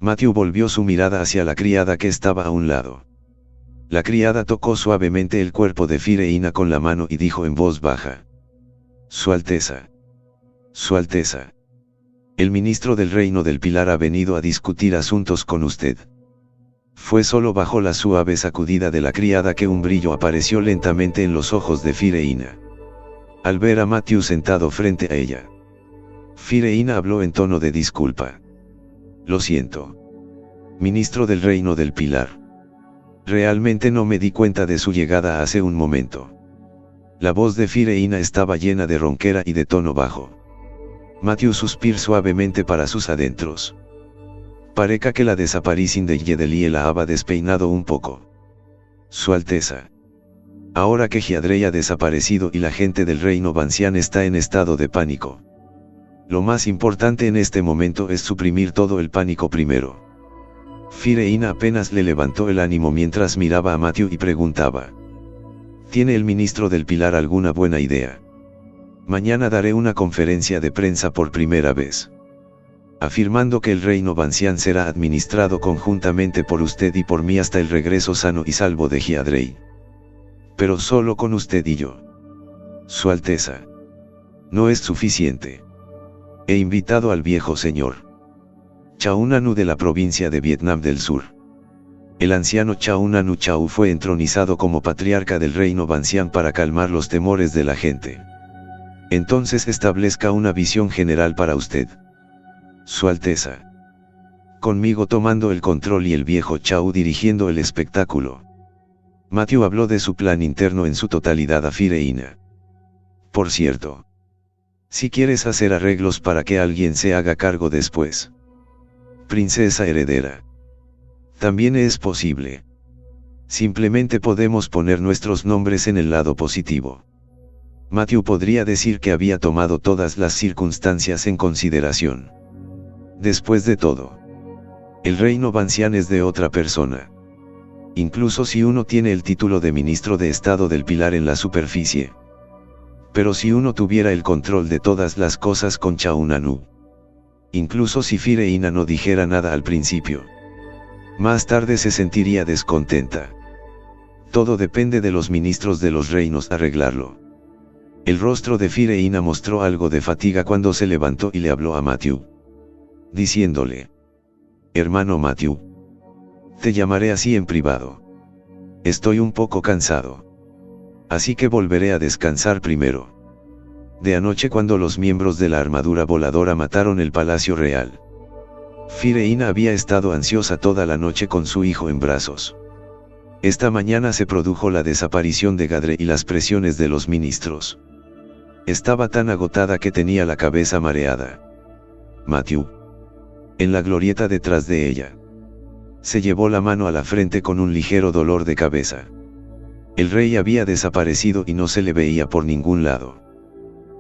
Matthew volvió su mirada hacia la criada que estaba a un lado. La criada tocó suavemente el cuerpo de Fireina con la mano y dijo en voz baja: Su Alteza. Su Alteza. El ministro del Reino del Pilar ha venido a discutir asuntos con usted. Fue solo bajo la suave sacudida de la criada que un brillo apareció lentamente en los ojos de Fireina. Al ver a Matthew sentado frente a ella, Fireina habló en tono de disculpa. Lo siento, ministro del Reino del Pilar. Realmente no me di cuenta de su llegada hace un momento. La voz de Fireina estaba llena de ronquera y de tono bajo. Matthew suspiró suavemente para sus adentros. Parece que la desaparición de Yedelie la haba despeinado un poco. Su Alteza. Ahora que Giadrey ha desaparecido y la gente del reino Bancián está en estado de pánico. Lo más importante en este momento es suprimir todo el pánico primero. Fireina apenas le levantó el ánimo mientras miraba a Matthew y preguntaba. ¿Tiene el ministro del Pilar alguna buena idea? Mañana daré una conferencia de prensa por primera vez. Afirmando que el reino Bancián será administrado conjuntamente por usted y por mí hasta el regreso sano y salvo de Giadrey. Pero solo con usted y yo. Su Alteza. No es suficiente. He invitado al viejo señor Chaunanu de la provincia de Vietnam del Sur. El anciano Chaunanu Chau fue entronizado como patriarca del reino Bancián para calmar los temores de la gente. Entonces establezca una visión general para usted. Su Alteza. Conmigo tomando el control y el viejo Chau dirigiendo el espectáculo. Matthew habló de su plan interno en su totalidad a Fireina. Por cierto. Si quieres hacer arreglos para que alguien se haga cargo después. Princesa heredera. También es posible. Simplemente podemos poner nuestros nombres en el lado positivo. Matthew podría decir que había tomado todas las circunstancias en consideración. Después de todo, el reino Bancián es de otra persona. Incluso si uno tiene el título de ministro de Estado del Pilar en la superficie. Pero si uno tuviera el control de todas las cosas con Chaunanu. Incluso si Fireina no dijera nada al principio. Más tarde se sentiría descontenta. Todo depende de los ministros de los reinos arreglarlo. El rostro de Fireina mostró algo de fatiga cuando se levantó y le habló a Matthew. Diciéndole. Hermano Matthew. Te llamaré así en privado. Estoy un poco cansado. Así que volveré a descansar primero. De anoche cuando los miembros de la armadura voladora mataron el Palacio Real. Fireina había estado ansiosa toda la noche con su hijo en brazos. Esta mañana se produjo la desaparición de Gadre y las presiones de los ministros. Estaba tan agotada que tenía la cabeza mareada. Matthew. En la glorieta detrás de ella. Se llevó la mano a la frente con un ligero dolor de cabeza. El rey había desaparecido y no se le veía por ningún lado.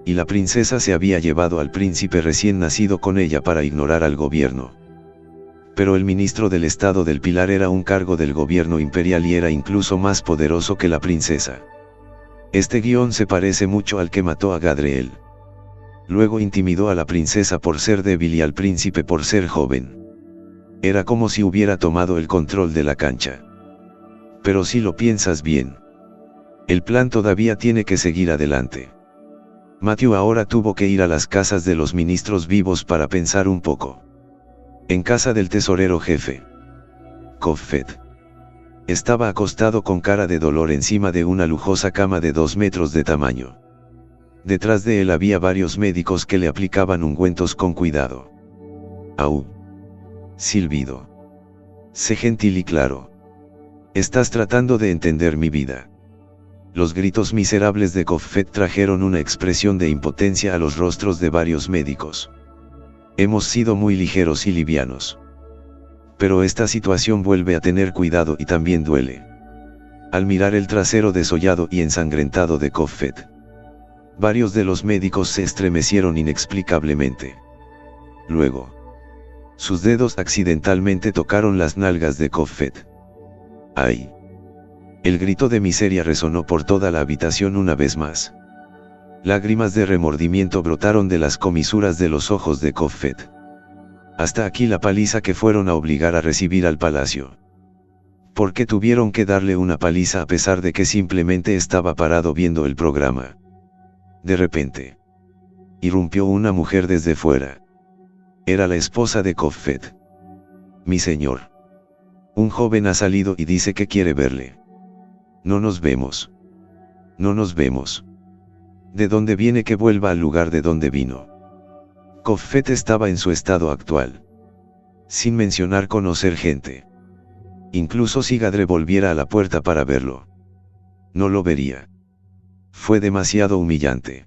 Y la princesa se había llevado al príncipe recién nacido con ella para ignorar al gobierno. Pero el ministro del Estado del Pilar era un cargo del gobierno imperial y era incluso más poderoso que la princesa. Este guión se parece mucho al que mató a Gadriel. Luego intimidó a la princesa por ser débil y al príncipe por ser joven. Era como si hubiera tomado el control de la cancha. Pero si lo piensas bien, el plan todavía tiene que seguir adelante. Matthew ahora tuvo que ir a las casas de los ministros vivos para pensar un poco. En casa del tesorero jefe, Coffet. Estaba acostado con cara de dolor encima de una lujosa cama de 2 metros de tamaño. Detrás de él había varios médicos que le aplicaban ungüentos con cuidado. Au. Silbido. Sé gentil y claro. Estás tratando de entender mi vida. Los gritos miserables de Coffet trajeron una expresión de impotencia a los rostros de varios médicos. Hemos sido muy ligeros y livianos. Pero esta situación vuelve a tener cuidado y también duele. Al mirar el trasero desollado y ensangrentado de Coffet, varios de los médicos se estremecieron inexplicablemente. Luego, sus dedos accidentalmente tocaron las nalgas de Coffet. ¡Ay! El grito de miseria resonó por toda la habitación una vez más. Lágrimas de remordimiento brotaron de las comisuras de los ojos de Coffet. Hasta aquí la paliza que fueron a obligar a recibir al palacio. ¿Por qué tuvieron que darle una paliza a pesar de que simplemente estaba parado viendo el programa? De repente, irrumpió una mujer desde fuera. Era la esposa de Coffet. Mi señor. Un joven ha salido y dice que quiere verle. No nos vemos. No nos vemos. ¿De dónde viene que vuelva al lugar de donde vino? Coffet estaba en su estado actual. Sin mencionar conocer gente. Incluso si Gadre volviera a la puerta para verlo. No lo vería. Fue demasiado humillante.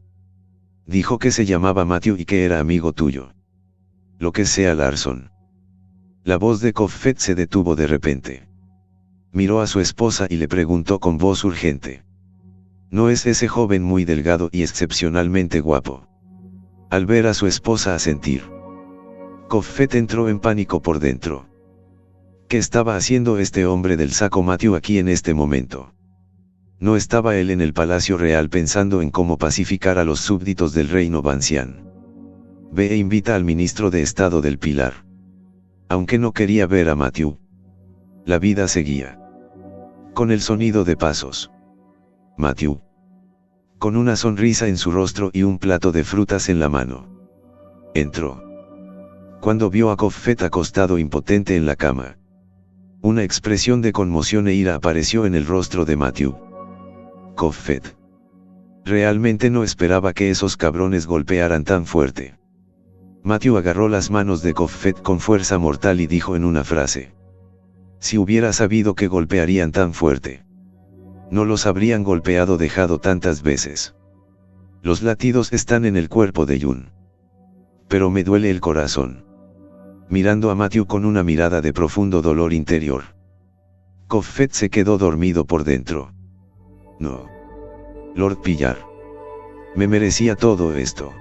Dijo que se llamaba Matthew y que era amigo tuyo. Lo que sea Larson. La voz de Coffet se detuvo de repente. Miró a su esposa y le preguntó con voz urgente. ¿No es ese joven muy delgado y excepcionalmente guapo? Al ver a su esposa asentir, Coffet entró en pánico por dentro. ¿Qué estaba haciendo este hombre del saco Matthew aquí en este momento? ¿No estaba él en el Palacio Real pensando en cómo pacificar a los súbditos del reino Bancián? Ve e invita al ministro de Estado del Pilar. Aunque no quería ver a Matthew, la vida seguía. Con el sonido de pasos. Matthew, con una sonrisa en su rostro y un plato de frutas en la mano, entró. Cuando vio a Coffet acostado impotente en la cama, una expresión de conmoción e ira apareció en el rostro de Matthew. Coffet realmente no esperaba que esos cabrones golpearan tan fuerte. Matthew agarró las manos de Coffet con fuerza mortal y dijo en una frase: si hubiera sabido que golpearían tan fuerte, no los habrían golpeado dejado tantas veces. Los latidos están en el cuerpo de Jun. Pero me duele el corazón. Mirando a Matthew con una mirada de profundo dolor interior, Coffet se quedó dormido por dentro. No. Lord Pillar. Me merecía todo esto.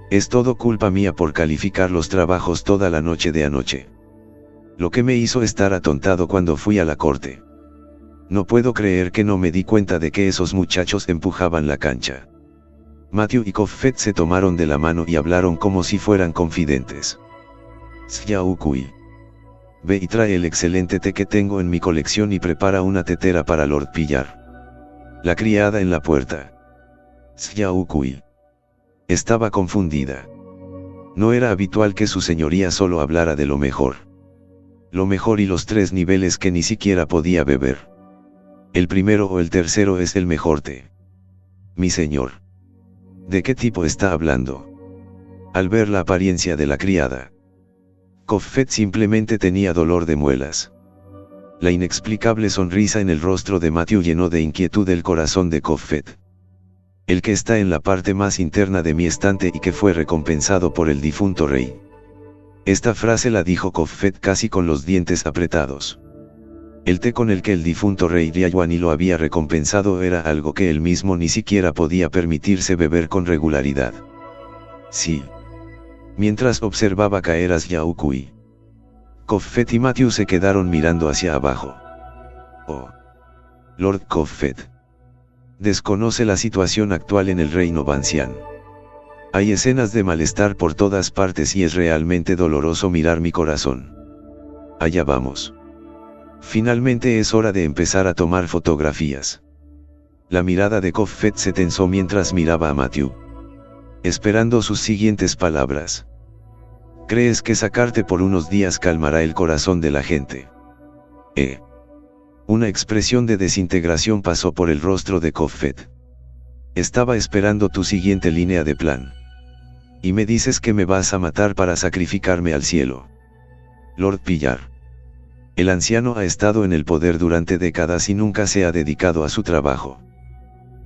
Es todo culpa mía por calificar los trabajos toda la noche de anoche. Lo que me hizo estar atontado cuando fui a la corte. No puedo creer que no me di cuenta de que esos muchachos empujaban la cancha. Matthew y Coffet se tomaron de la mano y hablaron como si fueran confidentes. Xiaokui, ve y trae el excelente té que tengo en mi colección y prepara una tetera para Lord Pillar. La criada en la puerta. Xiaokui estaba confundida. No era habitual que su señoría solo hablara de lo mejor. Lo mejor y los 3 niveles que ni siquiera podía beber. El primero o el tercero es el mejor té. Mi señor. ¿De qué tipo está hablando? Al ver la apariencia de la criada, Coffet simplemente tenía dolor de muelas. La inexplicable sonrisa en el rostro de Matthew llenó de inquietud el corazón de Coffet. El que está en la parte más interna de mi estante y que fue recompensado por el difunto rey. Esta frase la dijo Coffet casi con los dientes apretados. El té con el que el difunto rey Liaoani lo había recompensado era algo que él mismo ni siquiera podía permitirse beber con regularidad. Sí. Mientras observaba caer a Xiaokui, Coffet y Matthew se quedaron mirando hacia abajo. Oh. Lord Coffet desconoce la situación actual en el reino Bancián. Hay escenas de malestar por todas partes y es realmente doloroso mirar mi corazón. Allá vamos. Finalmente es hora de empezar a tomar fotografías. La mirada de Coffet se tensó mientras miraba a Matthew, esperando sus siguientes palabras. ¿Crees que sacarte por unos días calmará el corazón de la gente? Una expresión de desintegración pasó por el rostro de Coffet. Estaba esperando tu siguiente línea de plan. Y me dices que me vas a matar para sacrificarme al cielo. Lord Pillar. El anciano ha estado en el poder durante décadas y nunca se ha dedicado a su trabajo.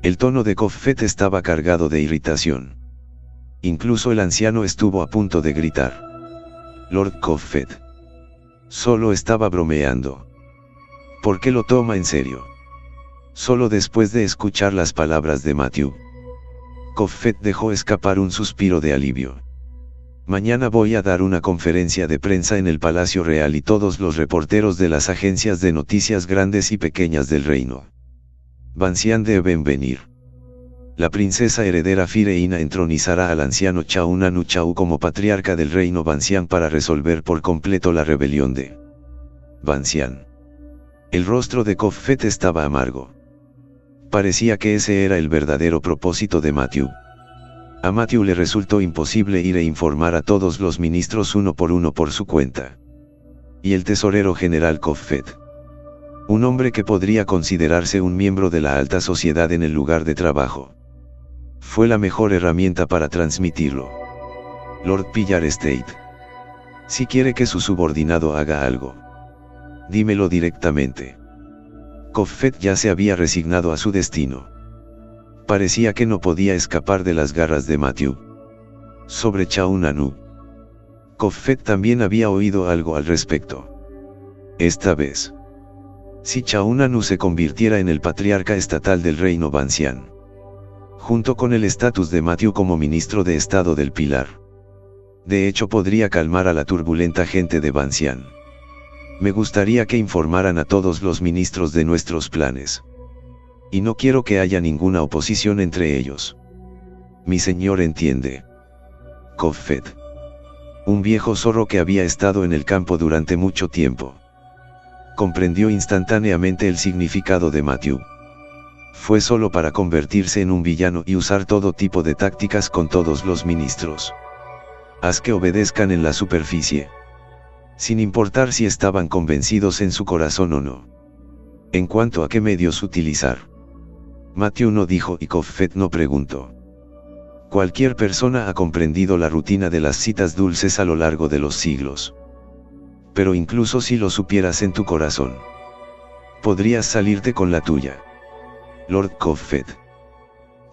El tono de Coffet estaba cargado de irritación. Incluso el anciano estuvo a punto de gritar. Lord Coffet. Solo estaba bromeando. ¿Por qué lo toma en serio? Solo después de escuchar las palabras de Matthew, Coffet dejó escapar un suspiro de alivio. Mañana voy a dar una conferencia de prensa en el Palacio Real y todos los reporteros de las agencias de noticias grandes y pequeñas del reino Bancián deben venir. La princesa heredera Fireina entronizará al anciano Chao Nanu Chao como patriarca del reino Bancián para resolver por completo la rebelión de Bancián. El rostro de Coffet estaba amargo. Parecía que ese era el verdadero propósito de Matthew. A Matthew le resultó imposible ir e informar a todos los ministros uno por su cuenta. Y el tesorero general Coffet, un hombre que podría considerarse un miembro de la alta sociedad en el lugar de trabajo, fue la mejor herramienta para transmitirlo. Lord Pillar Estate. Si quiere que su subordinado haga algo, dímelo directamente. Coffet ya se había resignado a su destino. Parecía que no podía escapar de las garras de Matthew. Sobre Chao Nanu, Kofet también había oído algo al respecto. Esta vez, si Chaunanu se convirtiera en el patriarca estatal del reino Banxian, junto con el estatus de Matthew como ministro de Estado del Pilar, de hecho podría calmar a la turbulenta gente de Banxian. Me gustaría que informaran a todos los ministros de nuestros planes. Y no quiero que haya ninguna oposición entre ellos. Mi señor entiende. Kofet, un viejo zorro que había estado en el campo durante mucho tiempo, comprendió instantáneamente el significado de Matthew. Fue solo para convertirse en un villano y usar todo tipo de tácticas con todos los ministros. Haz que obedezcan en la superficie, sin importar si estaban convencidos en su corazón o no. En cuanto a qué medios utilizar, Matthew no dijo y Kofet no preguntó. Cualquier persona ha comprendido la rutina de las citas dulces a lo largo de los siglos. Pero incluso si lo supieras en tu corazón, podrías salirte con la tuya. Lord Kofet.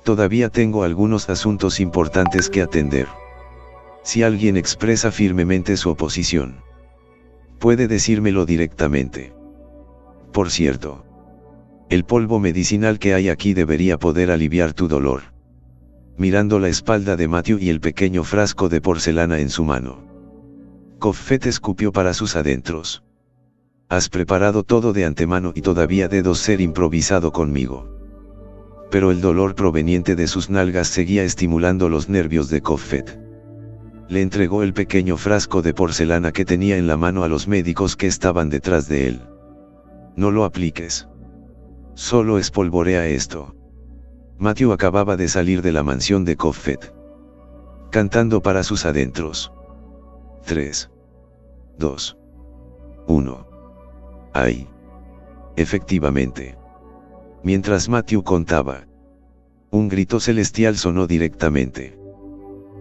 Todavía tengo algunos asuntos importantes que atender. Si alguien expresa firmemente su oposición, puede decírmelo directamente. Por cierto, el polvo medicinal que hay aquí debería poder aliviar tu dolor. Mirando la espalda de Matthew y el pequeño frasco de porcelana en su mano, Kofet escupió para sus adentros. Has preparado todo de antemano y todavía debo ser improvisado conmigo. Pero el dolor proveniente de sus nalgas seguía estimulando los nervios de Kofet. Le entregó el pequeño frasco de porcelana que tenía en la mano a los médicos que estaban detrás de él. No lo apliques. Solo espolvorea esto. Matthew acababa de salir de la mansión de Kofet, cantando para sus adentros. 3, 2, 1. ¡Ay! Efectivamente. Mientras Matthew contaba, un grito celestial sonó directamente.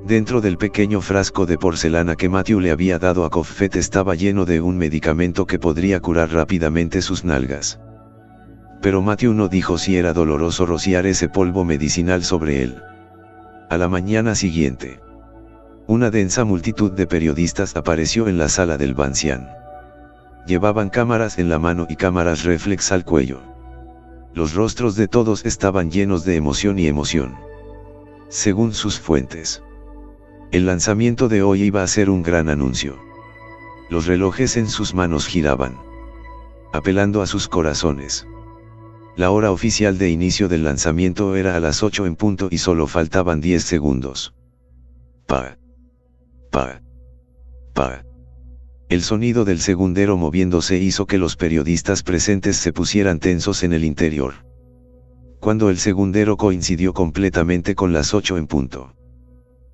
Dentro del pequeño frasco de porcelana que Matthew le había dado a Kofet estaba lleno de un medicamento que podría curar rápidamente sus nalgas. Pero Matthew no dijo si era doloroso rociar ese polvo medicinal sobre él. A la mañana siguiente, una densa multitud de periodistas apareció en la sala del Banxian. Llevaban cámaras en la mano y cámaras reflex al cuello. Los rostros de todos estaban llenos de emoción y emoción. Según sus fuentes, el lanzamiento de hoy iba a ser un gran anuncio. Los relojes en sus manos giraban, apelando a sus corazones. La hora oficial de inicio del lanzamiento era a las 8 en punto y solo faltaban 10 segundos. Pa. Pa. Pa. El sonido del segundero moviéndose hizo que los periodistas presentes se pusieran tensos en el interior. Cuando el segundero coincidió completamente con las 8 en punto,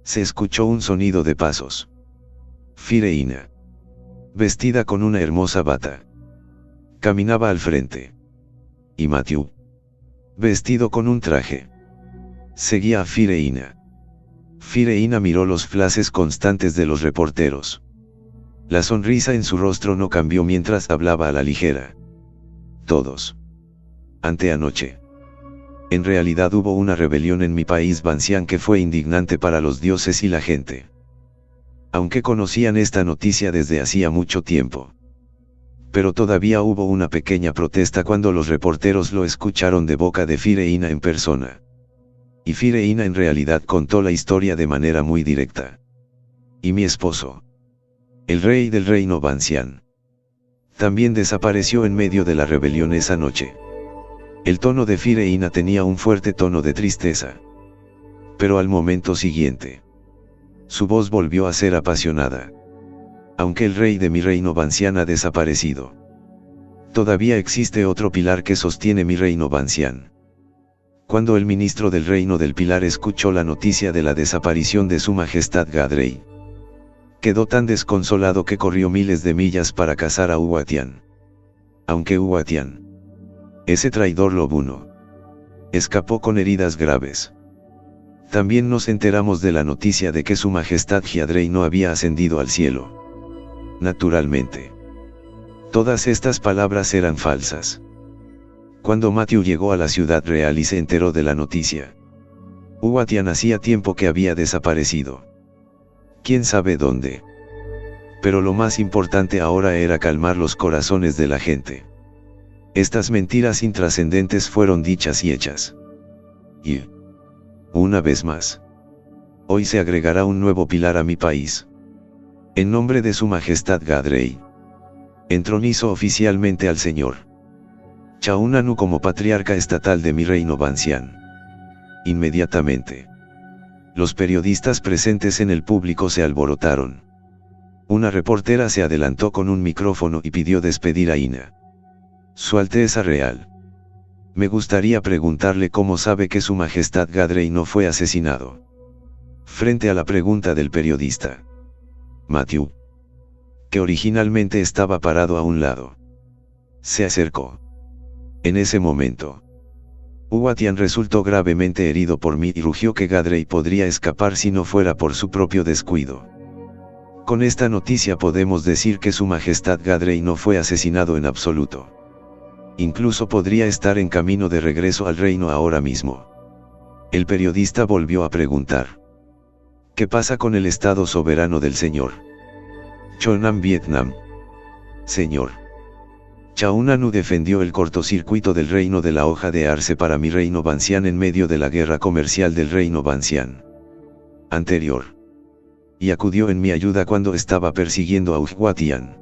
se escuchó un sonido de pasos. Fireina, vestida con una hermosa bata, caminaba al frente. Y Matthew, vestido con un traje, seguía a Fireina. Fireina miró los flashes constantes de los reporteros. La sonrisa en su rostro no cambió mientras hablaba a la ligera. Todos. Anteanoche. En realidad hubo una rebelión en mi país Banxian que fue indignante para los dioses y la gente. Aunque conocían esta noticia desde hacía mucho tiempo. Pero todavía hubo una pequeña protesta cuando los reporteros lo escucharon de boca de Fireina en persona. Y Fireina en realidad contó la historia de manera muy directa. Y mi esposo, el rey del reino Banxian, también desapareció en medio de la rebelión esa noche. El tono de Fireina tenía un fuerte tono de tristeza. Pero al momento siguiente, su voz volvió a ser apasionada. Aunque el rey de mi reino Banxian ha desaparecido, todavía existe otro pilar que sostiene mi reino Banxian. Cuando el ministro del reino del pilar escuchó la noticia de la desaparición de su majestad Gadrei, quedó tan desconsolado que corrió miles de millas para cazar a Uwatian. Aunque Uwatian, ese traidor lobuno, escapó con heridas graves. También nos enteramos de la noticia de que su majestad Gadrei no había ascendido al cielo. Naturalmente, todas estas palabras eran falsas. Cuando Matthew llegó a la ciudad real y se enteró de la noticia, Uwatian hacía tiempo que había desaparecido. ¿Quién sabe dónde? Pero lo más importante ahora era calmar los corazones de la gente. Estas mentiras intrascendentes fueron dichas y hechas. Y, una vez más, hoy se agregará un nuevo pilar a mi país. En nombre de Su Majestad Gadrey, entronizo oficialmente al señor Chaunanu como patriarca estatal de mi reino Bancián. Inmediatamente, los periodistas presentes en el público se alborotaron. Una reportera se adelantó con un micrófono y pidió despedir a Ina. Su Alteza Real. Me gustaría preguntarle cómo sabe que Su Majestad Gadrey no fue asesinado. Frente a la pregunta del periodista, Matthew, que originalmente estaba parado a un lado, se acercó. En ese momento, Uwatian resultó gravemente herido por mí y rugió que Gadrey podría escapar si no fuera por su propio descuido. Con esta noticia podemos decir que Su Majestad Gadrey no fue asesinado en absoluto. Incluso podría estar en camino de regreso al reino ahora mismo. El periodista volvió a preguntar: ¿qué pasa con el estado soberano del señor Chonam Vietnam? Señor Chaunanu defendió el cortocircuito del reino de la hoja de arce para mi reino Bancián en medio de la guerra comercial del reino Bancián anterior. Y acudió en mi ayuda cuando estaba persiguiendo a Uhuatian.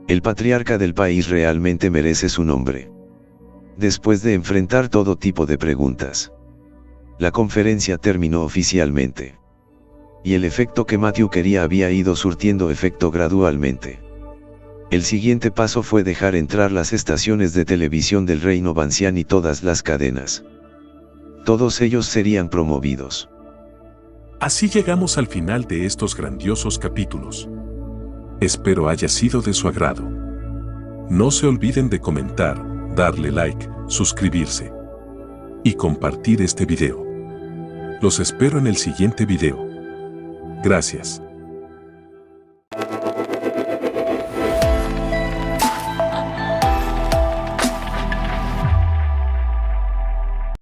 El patriarca del país realmente merece su nombre. Después de enfrentar todo tipo de preguntas, la conferencia terminó oficialmente. Y el efecto que Matthew quería había ido surtiendo efecto gradualmente. El siguiente paso fue dejar entrar las estaciones de televisión del reino Bancián y todas las cadenas. Todos ellos serían promovidos. Así llegamos al final de estos grandiosos capítulos. Espero haya sido de su agrado. No se olviden de comentar, darle like, suscribirse y compartir este video. Los espero en el siguiente video. Gracias.